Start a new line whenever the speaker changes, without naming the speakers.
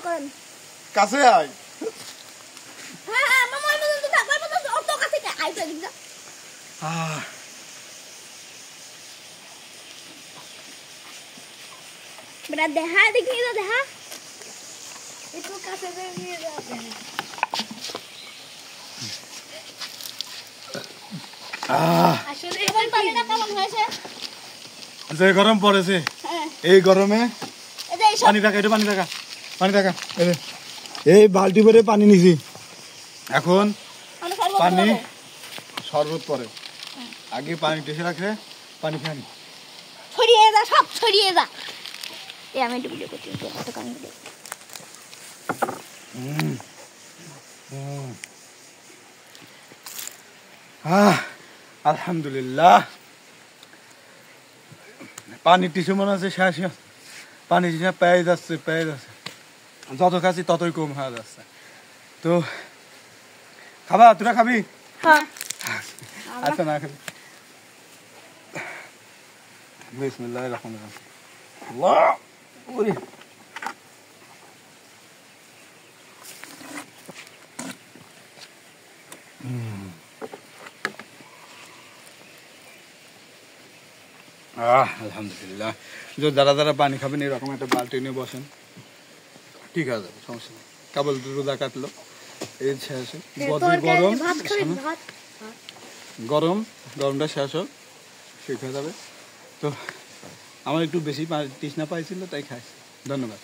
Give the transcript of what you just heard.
করেন
কাছে আয়
হ্যাঁ মামা আমি তো থাকবার মতো অত কাছে আইতে দিন না বেটা দেখা দেখি তো দেখা একটু কাছে নিয়ে যাবে আসলে এখন পানিটা কেমন হয়েছে
যে গরম পড়েছে এই গরমে পানি রাখা এটা পানি রাখা এই বালতি ভরে পানি নিছি এখন পানি শরবত পরে আগে পানি টেসে রাখে পানি খানি
ছড়িয়ে যা সব ছড়িয়ে যা এই আমি একটু ভিডিও করতে এত কান ভিডিও
আলহামদুলিল্লাহ পানি টিস্যু মনে আছে শেষ পানি পেয়ে যাচ্ছে যত খাচ্ছি ততই কম হয়ে যাচ্ছে তো খাবা তোরা খাবি
হ্যাঁ
আচ্ছা না খাবি বিসমিল্লাহির রহমানির রহিম আল্লাহ ওরে আলহামদুলিল্লাহ যারা যারা পানি খাবেন এরকম একটা বালতি নিয়ে বসেন ঠিক আছে সমস্যা নেই কেবল রোদা কাটলো এই শেষ গরমটা শেষ হোক ঠিক হয়ে যাবে তো আমার একটু বেশি তৃষ্ণা পাইছিল তাই খাইছি ধন্যবাদ